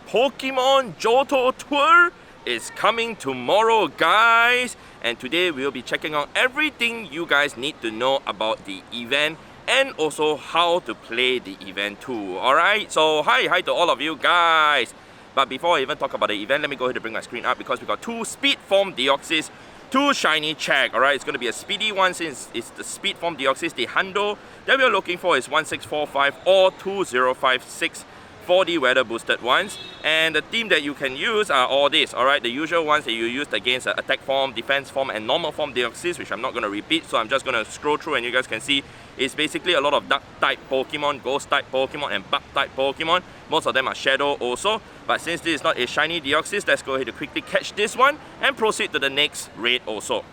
Pokémon Johto Tour is coming tomorrow, guys. And today we'll be checking out everything you guys need to know about the event and also how to play the event too. Alright, so hi to all of you guys. But before I even talk about the event, let me go ahead and bring my screen up because we got 2 speed form Deoxys, 2 shiny check. Alright, it's going to be a speedy one since it's the speed form Deoxys. The hundo that we're looking for is 1645 or 2056 for the weather boosted ones, and the team that you can use are all these. Alright, the usual ones that you used against attack form, defense form and normal form Deoxys, which I'm not going to repeat, so I'm just going to scroll through and you guys can see it's basically a lot of duck type Pokemon, ghost type Pokemon and bug type Pokemon. Most of them are shadow also, but since this is not a shiny Deoxys, let's go ahead and quickly catch this one and proceed to the next raid also.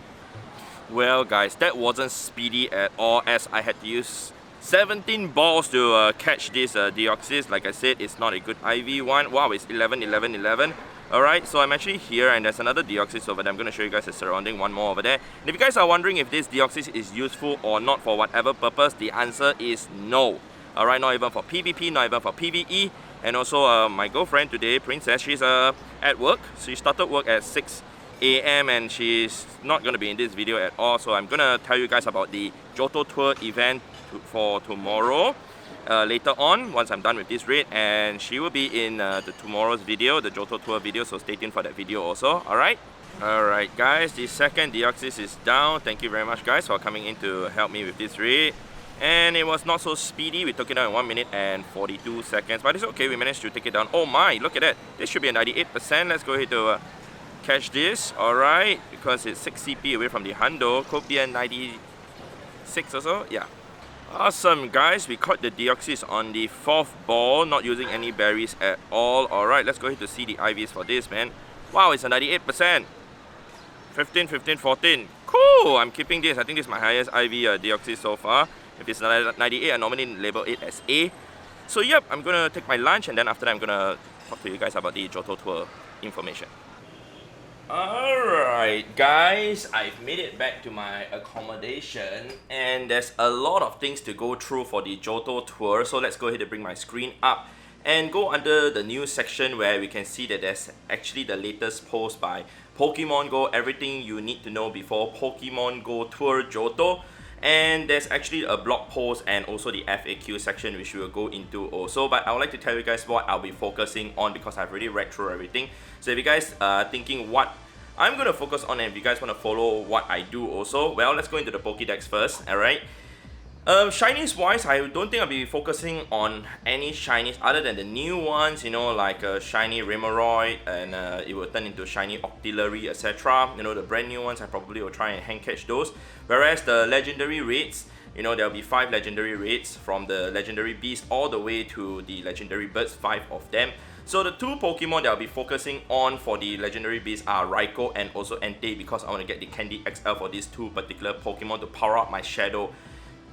Well guys, that wasn't speedy at all as I had to use 17 balls to catch this Deoxys. Like I said, it's not a good IV one. Wow, it's 11, 11, 11. Alright, so I'm actually here and there's another Deoxys over there. I'm going to show you guys the surrounding one more over there. And if you guys are wondering if this Deoxys is useful or not for whatever purpose, the answer is no. Alright, not even for PvP, not even for PvE. And also my girlfriend today, Princess, she's at work. She started work at 6 AM and she's not going to be in this video at all. So I'm going to tell you guys about the Johto Tour event for tomorrow later on once I'm done with this raid, and she will be in the tomorrow's video, the Johto Tour video, so stay tuned for that video also. Alright guys, the second Deoxys is down. Thank you very much guys for coming in to help me with this raid, and it was not so speedy. We took it down in 1 minute and 42 seconds, but it's okay, we managed to take it down. Oh my, look at that, this should be a 98%. Let's go ahead to catch this. Alright, because it's 6 CP away from the hundo, could be a 96 or so, yeah. Awesome guys, we caught the Deoxys on the 4th ball, not using any berries at all. Alright, let's go ahead to see the IVs for this, man. Wow, it's a 98%. 15, 15, 14. Cool, I'm keeping this. I think this is my highest IV Deoxys so far. If it's 98, I normally label it as A. So yep, I'm gonna take my lunch and then after that I'm gonna talk to you guys about the Johto Tour information. Alright guys, I've made it back to my accommodation and there's a lot of things to go through for the Johto Tour, so let's go ahead and bring my screen up and go under the news section where we can see that there's actually the latest post by Pokemon Go, everything you need to know before Pokemon Go Tour Johto. And there's actually a blog post and also the FAQ section which we will go into also. But I would like to tell you guys what I'll be focusing on because I've already read through everything. So if you guys are thinking what I'm going to focus on and if you guys want to follow what I do also, well, let's go into the Pokédex first, alright? Shinies wise, I don't think I'll be focusing on any shinies other than the new ones, you know, like shiny Remoraid and it will turn into shiny Octillery, etc. You know, the brand new ones, I probably will try and hand catch those. Whereas the legendary raids, you know, there'll be 5 legendary raids from the legendary beast all the way to the legendary birds, 5 of them. So the 2 Pokemon that I'll be focusing on for the legendary beasts are Raikou and also Entei because I want to get the Candy XL for these 2 particular Pokemon to power up my Shadow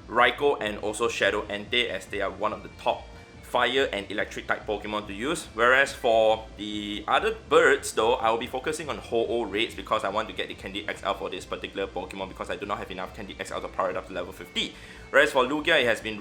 Raikou and also Shadow Entei as they are one of the top fire and electric type Pokemon to use. Whereas for the other birds though, I will be focusing on Ho-Oh raids because I want to get the Candy XL for this particular Pokemon because I do not have enough Candy XL to power it up to level 50. Whereas for Lugia, it has been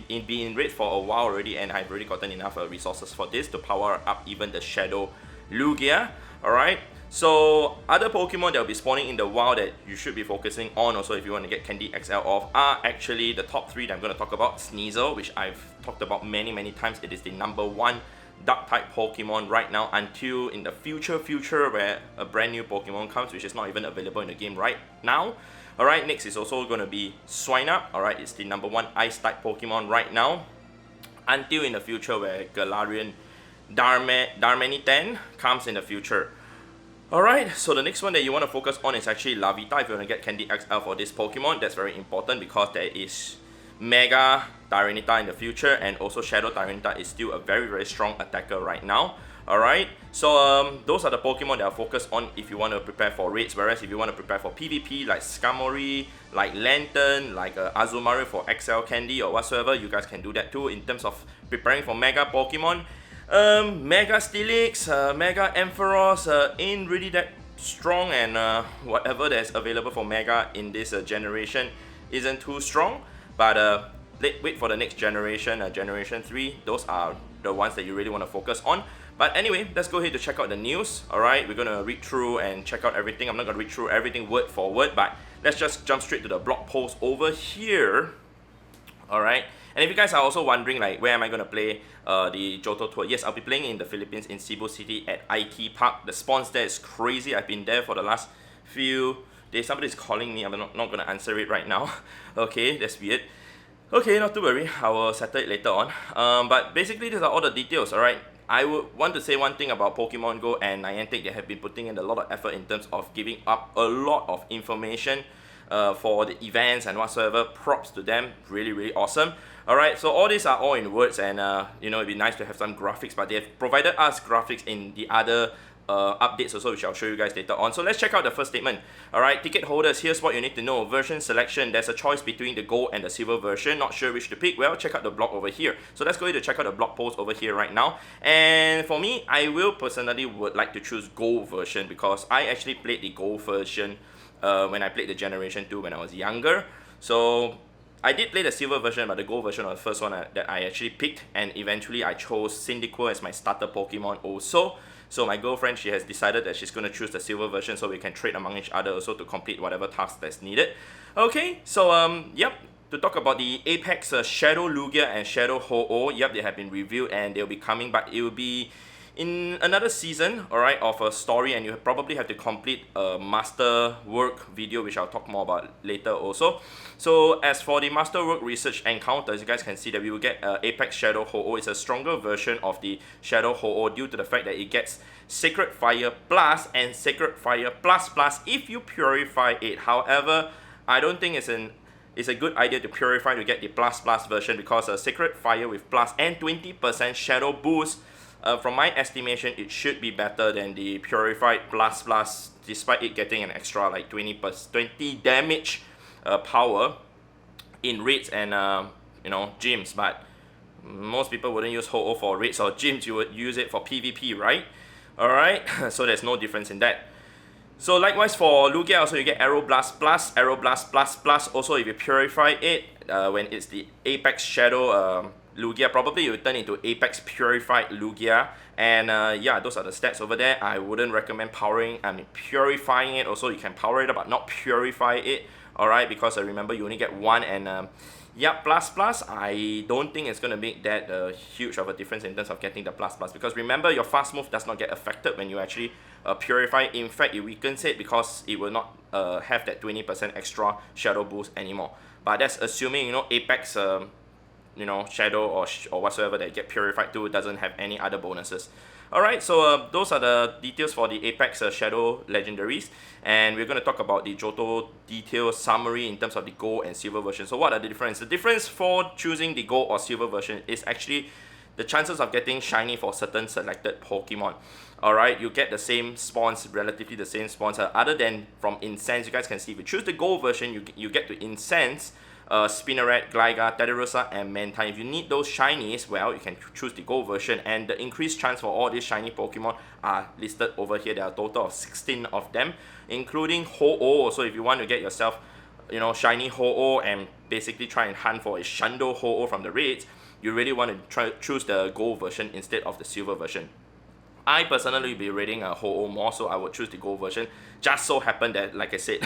in raid for a while already and I've already gotten enough resources for this to power up even the Shadow Lugia. Alright, so other Pokemon that will be spawning in the wild that you should be focusing on also if you want to get Candy XL off are actually the top 3 that I'm going to talk about. Sneasel, which I've talked about many times. It is the #1 Dark type Pokemon right now until in the future where a brand new Pokemon comes, which is not even available in the game right now. Alright, next is also going to be Swinub. Alright, it's the #1 Ice type Pokemon right now until in the future where Galarian Darmanitan comes in the future. Alright, so the next one that you want to focus on is actually Larvitar if you want to get Candy XL for this Pokemon. That's very important because there is Mega Tyranitar in the future and also Shadow Tyranitar is still a very strong attacker right now. Alright, so those are the Pokemon that are focused on if you want to prepare for raids, whereas if you want to prepare for PvP like Skarmory, like Lantern, like Azumarill for XL Candy or whatsoever, you guys can do that too in terms of preparing for Mega Pokemon. Mega Steelix, Mega Ampharos ain't really that strong and whatever that's available for Mega in this generation isn't too strong. But wait for the next generation, Generation 3, those are the ones that you really want to focus on. But anyway, let's go ahead to check out the news. Alright, we're gonna read through and check out everything. I'm not gonna read through everything word for word, but let's just jump straight to the blog post over here. Alright, and if you guys are also wondering like where am I gonna play the Johto Tour, yes, I'll be playing in the Philippines in Cebu City at IT Park. The spawns there is crazy. I've been there for the last few days. Somebody's calling me. I'm not gonna answer it right now. Okay, that's weird. Okay, not to worry, I will settle it later on. But basically these are all the details. Alright, I would want to say one thing about Pokemon Go and Niantic. They have been putting in a lot of effort in terms of giving up a lot of information for the events and whatsoever. Props to them, really awesome. Alright, so all these are all in words, and you know, it'd be nice to have some graphics, but they have provided us graphics in the other updates also, which I'll show you guys later on. So let's check out the first statement. Alright, ticket holders, here's what you need to know. Version selection, there's a choice between the gold and the silver version. Not sure which to pick? Well, check out the blog over here. So let's go ahead to check out the blog post over here right now. And for me, I will personally would like to choose gold version, because I actually played the gold version when I played the Generation 2 when I was younger. So I did play the silver version, but the gold version was the first one that I actually picked, and eventually I chose Cyndaquil as my starter Pokemon also. So my girlfriend, she has decided that she's going to choose the silver version so we can trade among each other also to complete whatever task that's needed. Okay, so yep, to talk about the Apex Shadow Lugia and Shadow Ho-Oh, yep, they have been revealed and they'll be coming, but it will be in another season, alright, of a story, and you probably have to complete a master work video, which I'll talk more about later also. So as for the master work research encounters, you guys can see that we will get Apex Shadow Ho-Oh. It's a stronger version of the Shadow Ho-Oh due to the fact that it gets Sacred Fire Plus and Sacred Fire Plus Plus if you purify it. However, I don't think it's a good idea to purify to get the Plus Plus version, because a Sacred Fire with Plus and 20% Shadow boost, from my estimation, it should be better than the Purified Plus Plus, despite it getting an extra like 20 damage power in raids and you know, gyms. But most people wouldn't use Ho-Oh for raids or gyms. You would use it for PvP, right? Alright, so there's no difference in that. So likewise for Lugia, also you get Aeroblast Plus, Aeroblast Plus Plus. Also, if you purify it, when it's the Apex Shadow Lugia, probably it will turn into Apex Purified Lugia. And yeah, those are the stats over there. I wouldn't recommend purifying it. Also, you can power it up but not purify it. Alright, because remember, you only get one, and yeah, Plus, I don't think it's going to make that huge of a difference in terms of getting the Plus, because remember, your fast move does not get affected when you actually purify. In fact, it weakens it because it will not have that 20% extra shadow boost anymore. But that's assuming, you know, Apex you know, Shadow or whatsoever that get purified to doesn't have any other bonuses. Alright, so those are the details for the Apex Shadow legendaries, and we're going to talk about the Johto detail summary in terms of the gold and silver version. So what are the difference? The difference for choosing the gold or silver version is actually the chances of getting shiny for certain selected Pokemon. Alright, you get the same spawns, relatively the same spawns, other than from Incense. You guys can see if you choose the gold version, you get to Incense Spinneret, Gligar, Teddiursa, and Mantine. If you need those shinies, well, you can choose the gold version, and the increased chance for all these shiny Pokemon are listed over here. There are a total of 16 of them, including Ho-Oh. So if you want to get yourself, you know, shiny Ho-Oh and basically try and hunt for a Shundo Ho-Oh from the raids, you really want to choose the gold version instead of the silver version. I personally will be rating a Ho-Oh more, so I would choose the gold version. Just so happened that, like I said,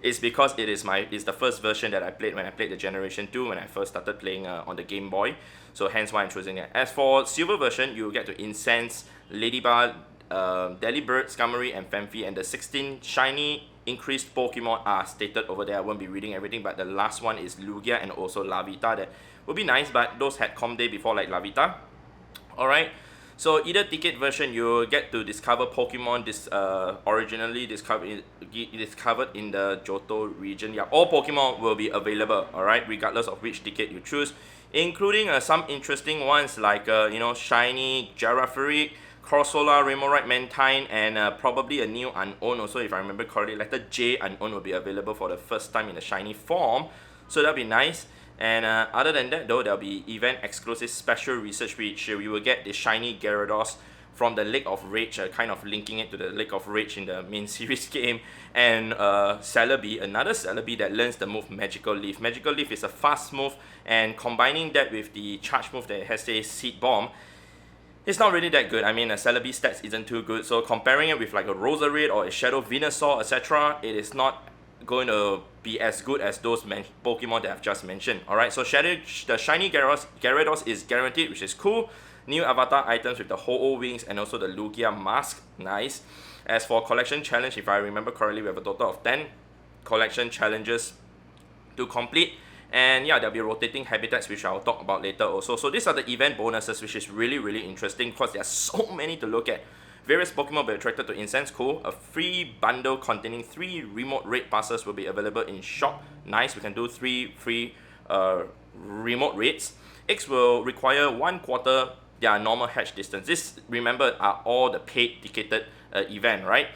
it's because it's the first version that I played when I played the Generation 2 when I first started playing on the Game Boy. So hence why I'm choosing it. As for silver version, you get to Incense, Ladybug, Delibird, Skarmory, and Phanpy, and the 16 shiny increased Pokemon are stated over there. I won't be reading everything, but the last one is Lugia and also Larvitar. That would be nice, but those had Com Day before, like Larvitar. Alright. So either ticket version, you get to discover Pokemon originally discovered in the Johto region. Yeah, all Pokemon will be available, alright, regardless of which ticket you choose, including some interesting ones like you know, shiny Girafarig, Corsola, Remoraid, Mantine, and probably a new Unown also, if I remember correctly. Letter J Unown will be available for the first time in the shiny form, so that'll be nice. And other than that though, there'll be event exclusive special research, which we will get the shiny Gyarados from the Lake of Rage, kind of linking it to the Lake of Rage in the main series game, and Celebi, another Celebi that learns the move Magical Leaf. Magical Leaf is a fast move, and combining that with the charge move that has a Seed Bomb, it's not really that good. I mean, a Celebi stats isn't too good, so comparing it with like a Roserade or a Shadow Venusaur, etc., it is not going to be as good as those Pokemon that I've just mentioned. Alright, so the Shiny Gyarados is guaranteed, which is cool. New avatar items with the Ho-Oh wings and also the Lugia mask, nice. As for collection challenge, if I remember correctly, we have a total of 10 collection challenges to complete. And yeah, there'll be rotating habitats, which I'll talk about later also. So these are the event bonuses, which is really, really interesting because there are so many to look at. Various Pokemon will be attracted to incense, cool. A free bundle containing 3 remote raid passes will be available in shop, nice. We can do 3 free remote raids. X will require 1/4 their normal hatch distance. This, remember, are all the paid ticketed event, right?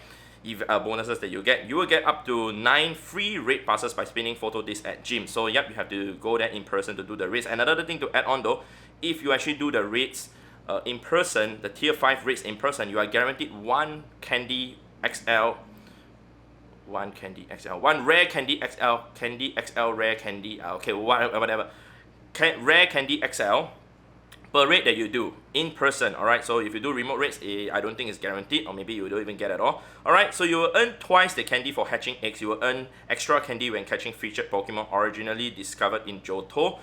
Bonuses that you get. You will get up to 9 free raid passes by spinning photo discs at gym. So yep, you have to go there in person to do the raids. Another thing to add on though, if you actually do the raids in person, the tier 5 raids in person, you are guaranteed 1 Candy XL, 1 Rare Candy XL, Candy XL Rare Candy, okay, whatever, Rare Candy XL per raid that you do in person. Alright, so if you do remote raids, I don't think it's guaranteed, or maybe you don't even get at all. Alright, so you will earn twice the candy for hatching eggs. You will earn extra candy when catching featured Pokemon originally discovered in Johto.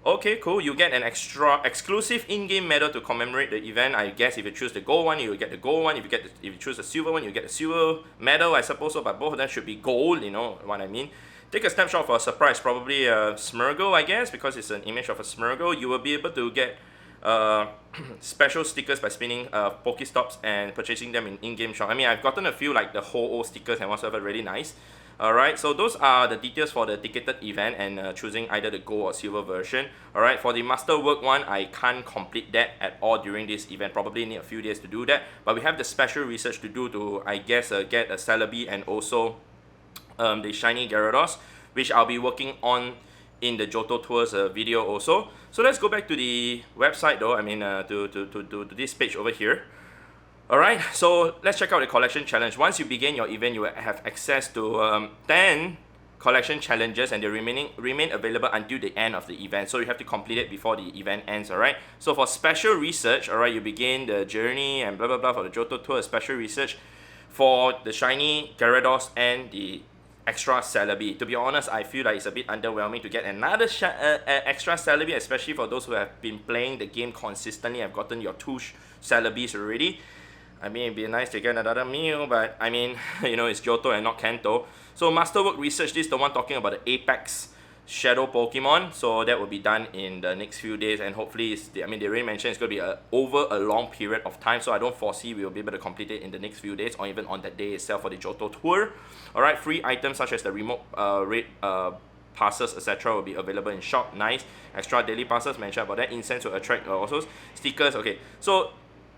Okay, cool. You get an extra exclusive in-game medal to commemorate the event. I guess if you choose the gold one, you will get the gold one. If you choose the silver one, you get the silver medal, I suppose so. But both of them should be gold, you know what I mean. Take a snapshot for a surprise, probably a Smeargle, I guess, because it's an image of a Smeargle. You will be able to get special stickers by spinning Pokestops and purchasing them in in-game shop. I mean, I've gotten a few like the Ho-Oh stickers and whatsoever, really nice. Alright, so those are the details for the ticketed event and choosing either the gold or silver version. Alright, for the masterwork one, I can't complete that at all during this event. Probably need a few days to do that. But we have the special research to do to, I guess, get a Celebi and also the Shiny Gyarados, which I'll be working on in the Johto Tours video also. So let's go back to the website though, I mean to this page over here. Alright, so let's check out the collection challenge. Once you begin your event, you will have access to 10 collection challenges and they remain available until the end of the event. So you have to complete it before the event ends, alright? So for special research, alright, you begin the journey and blah blah blah for the Johto Tour, special research for the Shiny Gyarados and the extra Celebi. To be honest, I feel like it's a bit underwhelming to get another extra Celebi, especially for those who have been playing the game consistently. I've gotten your 2 Celebis already. I mean, it'd be nice to get another meal, but I mean, you know, it's Johto and not Kanto. So Masterwork Research, this is the one talking about the Apex Shadow Pokemon. So that will be done in the next few days, and hopefully, I mean, they already mentioned it's going to be over a long period of time. So I don't foresee we will be able to complete it in the next few days, or even on that day itself for the Johto Tour. Alright, free items such as the remote raid passes, etc. will be available in shop. Nice. Extra daily passes, mentioned about that. Incense will attract also stickers. Okay, so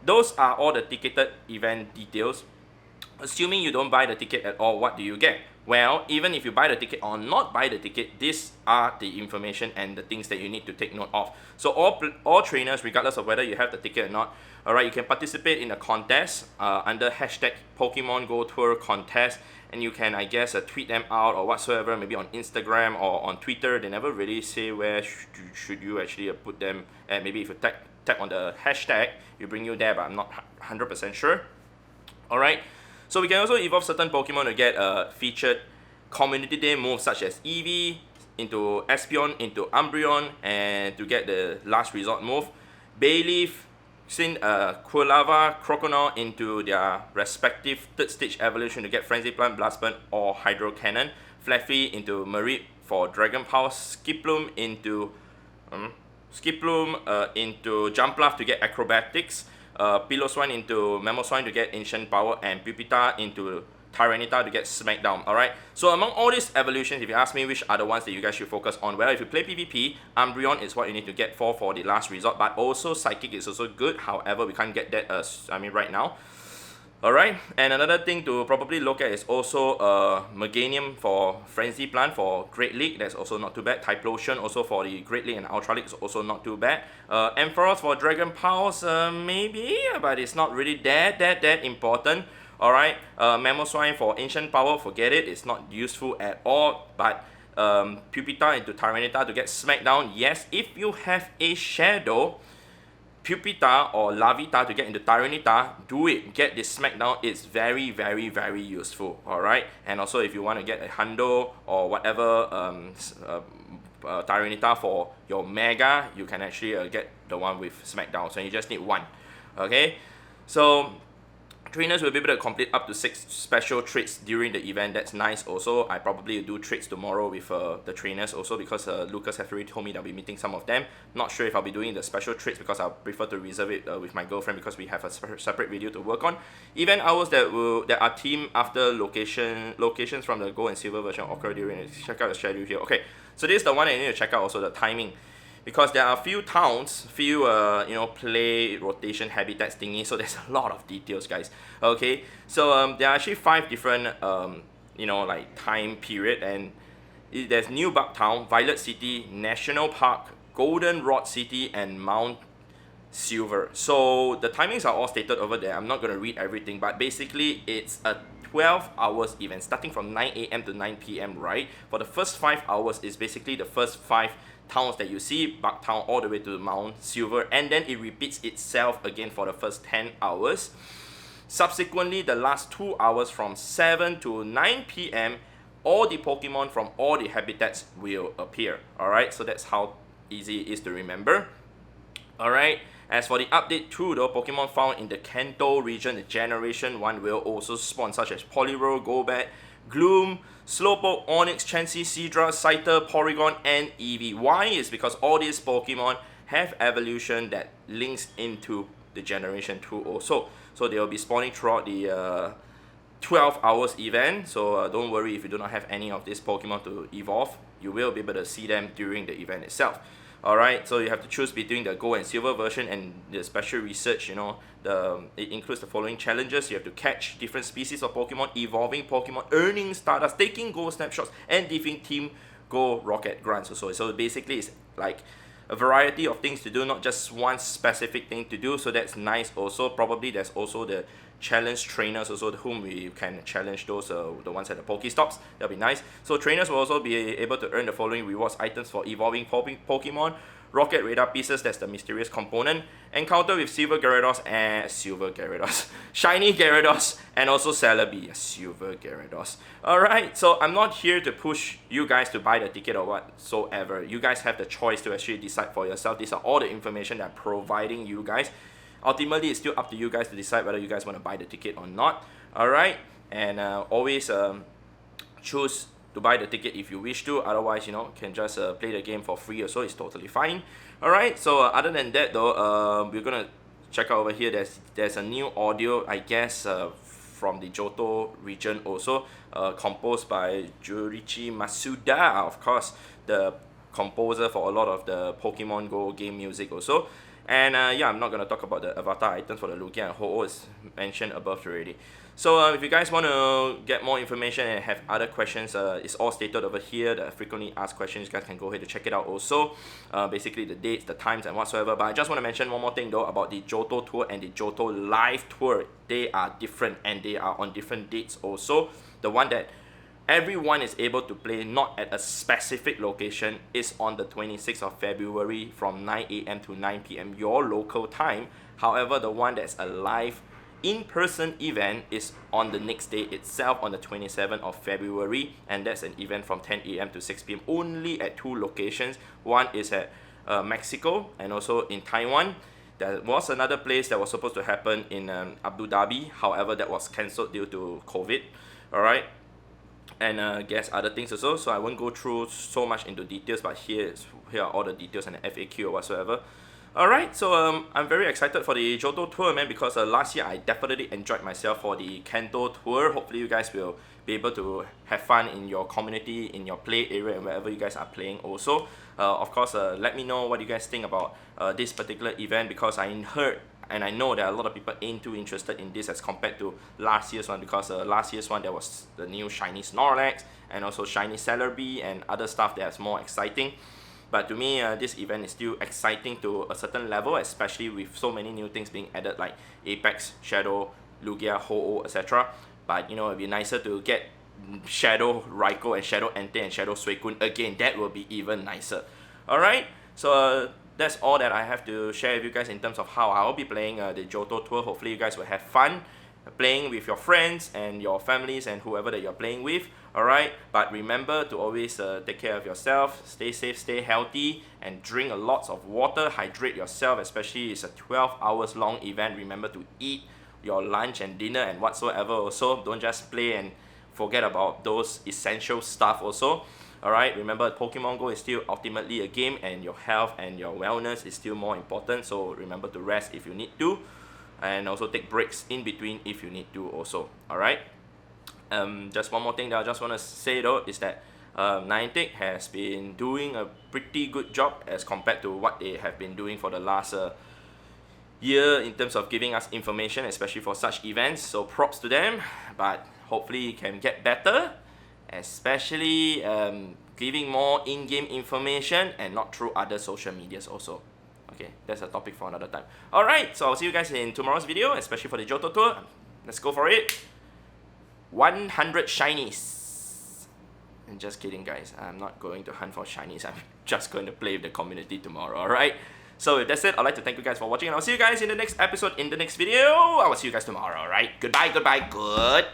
those are all the ticketed event details. Assuming you don't buy the ticket at all, what do you get? Well, even if you buy the ticket or not buy the ticket, these are the information and the things that you need to take note of. So all trainers, regardless of whether you have the ticket or not, alright, you can participate in a contest under hashtag Pokemon GO Tour contest, and you can, I guess, tweet them out or whatsoever, maybe on Instagram or on Twitter. They never really say where should you actually put them at. Maybe if you tap on the hashtag, it bring you there, but I'm not 100% sure. Alright, so we can also evolve certain Pokemon to get featured Community Day moves such as Eevee into Espeon into Umbreon, and to get the last resort move, Bayleaf, Quilava, Croconaw into their respective third stage evolution to get Frenzy Plant, Blast Burn or Hydro Cannon, Flaffy into Mareep for Dragon Pulse, Skiploom into Jumpluff to get Acrobatics, Piloswine into Mamoswine to get Ancient Power, and Pupita into Tyranitar to get Smackdown. Alright, so among all these evolutions, if you ask me which are the ones that you guys should focus on, well, if you play PvP, Umbreon is what you need to get for the last resort, but also Psychic is also good. However, we can't get that right now. Alright, and another thing to probably look at is also Meganium for Frenzy Plant for Great League. That's also not too bad. Typhlosion also for the Great League and Ultra League is also not too bad. Ampharos for Dragon Pulse, maybe, but it's not really that important. Alright, Mamoswine for Ancient Power, forget it, it's not useful at all. But Pupita into Tyranitar to get Smackdown, yes, if you have a Shadow, Pupita or Lavita to get into Tyranitar, do it. Get this Smackdown. It's very, very, very useful. Alright? And also if you want to get a Hundo or whatever Tyranitar for your Mega, you can actually get the one with Smackdown. So you just need one. Okay? So trainers will be able to complete up to 6 special trades during the event. That's nice also. I probably will do trades tomorrow with the trainers also, because Lucas has already told me that I'll be meeting some of them. Not sure if I'll be doing the special trades because I'll prefer to reserve it with my girlfriend, because we have a separate video to work on. Event hours that are themed after locations from the gold and silver version occur during it. Check out the schedule here. Okay, so this is the one that you need to check out also, the timing. Because there are a few towns, few play rotation habitats thingy, so there's a lot of details, guys. Okay, so there are actually 5 different like time period, and there's New Bugtown, Violet City, National Park, Goldenrod City, and Mount Silver. So the timings are all stated over there. I'm not going to read everything, but basically it's a 12 hours event starting from 9 AM to 9 PM, right? For the first 5 hours is basically the first 5 towns that you see, Bugtown all the way to Mount Silver, and then it repeats itself again for the first 10 hours. Subsequently, the last 2 hours from 7 to 9 PM, all the Pokemon from all the habitats will appear. Alright, so that's how easy it is to remember. Alright, as for the update 2 though, Pokemon found in the Kanto region, the Generation 1 will also spawn, such as Poliwhirl, Golbat, Gloom, Slowpoke, Onix, Chansey, Seadra, Scyther, Porygon, and Eevee. Why? Is because all these Pokemon have evolution that links into the Generation 2 also. So they will be spawning throughout the 12 hours event. So don't worry if you do not have any of these Pokemon to evolve. You will be able to see them during the event itself. Alright, so you have to choose between the gold and silver version, and the special research, it includes the following challenges. You have to catch different species of Pokemon, evolving Pokemon, earning Stardust, taking gold snapshots, and defeating Team Go Rocket grants also. So basically it's like a variety of things to do, not just one specific thing to do, so that's nice also. Probably there's also the challenge trainers also, whom we can challenge those, the ones at the Pokestops. That'll be nice. So trainers will also be able to earn the following rewards items for evolving Pokemon: Rocket Radar pieces, that's the mysterious component, encounter with Shiny Gyarados, and also Celebi, Silver Gyarados. Alright, so I'm not here to push you guys to buy the ticket or whatsoever. You guys have the choice to actually decide for yourself. These are all the information that I'm providing you guys. Ultimately, it's still up to you guys to decide whether you guys want to buy the ticket or not. Alright, and always choose to buy the ticket if you wish to. Otherwise, can just play the game for free or so. It's totally fine. Alright, so other than that though, we're gonna check out over here. There's a new audio, I guess, from the Johto region also, composed by Junichi Masuda, of course, the composer for a lot of the Pokemon Go game music also. And yeah, I'm not going to talk about the avatar items for the Lugia and Ho-Oh, is mentioned above already. So if you guys want to get more information and have other questions, it's all stated over here, the frequently asked questions. You guys can go ahead and check it out also. Basically the dates, the times, and whatsoever. But I just want to mention one more thing though about the Johto Tour and the Johto Live Tour. They are different, and they are on different dates also. The one that everyone is able to play, not at a specific location, is on the 26th of February from 9 AM to 9 PM your local time. However, the one that's a live in-person event is on the next day itself, on the 27th of February, and that's an event from 10 AM to 6 PM only at 2 locations. One is at Mexico and also in Taiwan. There was another place that was supposed to happen in Abu Dhabi, however that was cancelled due to COVID. Alright, and guess other things also, so I won't go through so much into details, but here are all the details and the FAQ or whatsoever. Alright, so I'm very excited for the Johto Tour, man, because last year I definitely enjoyed myself for the Kanto Tour. Hopefully you guys will be able to have fun in your community, in your play area, and wherever you guys are playing also. Of course, let me know what you guys think about this particular event, because I heard and I know that a lot of people ain't too interested in this as compared to last year's one, because last year's one there was the new shiny Snorlax and also shiny Celebi and other stuff that's more exciting. But to me, this event is still exciting to a certain level, especially with so many new things being added like Apex, Shadow, Lugia, Ho-Oh, etc. But it'd be nicer to get Shadow Raikou and Shadow Entei and Shadow Suicune again. That will be even nicer. Alright, so that's all that I have to share with you guys in terms of how I'll be playing the Johto Tour. Hopefully you guys will have fun playing with your friends and your families and whoever that you're playing with. Alright, but remember to always take care of yourself, stay safe, stay healthy, and drink a lot of water. Hydrate yourself, especially it's a 12 hours long event. Remember to eat your lunch and dinner and whatsoever also. Don't just play and forget about those essential stuff also. Alright, remember Pokemon Go is still ultimately a game, and your health and your wellness is still more important, so remember to rest if you need to, and also take breaks in between if you need to also. Alright, just one more thing that I just want to say though is that Niantic has been doing a pretty good job as compared to what they have been doing for the last year in terms of giving us information, especially for such events, so props to them, but hopefully it can get better, especially giving more in-game information and not through other social medias also. Okay, that's a topic for another time. Alright, so I'll see you guys in tomorrow's video, especially for the Johto Tour. Let's go for it. 100 shinies. And just kidding guys, I'm not going to hunt for shinies, I'm just going to play with the community tomorrow, alright? So with that said, I'd like to thank you guys for watching, and I'll see you guys in the next episode, in the next video. I will see you guys tomorrow, alright? Goodbye, goodbye, goodbye!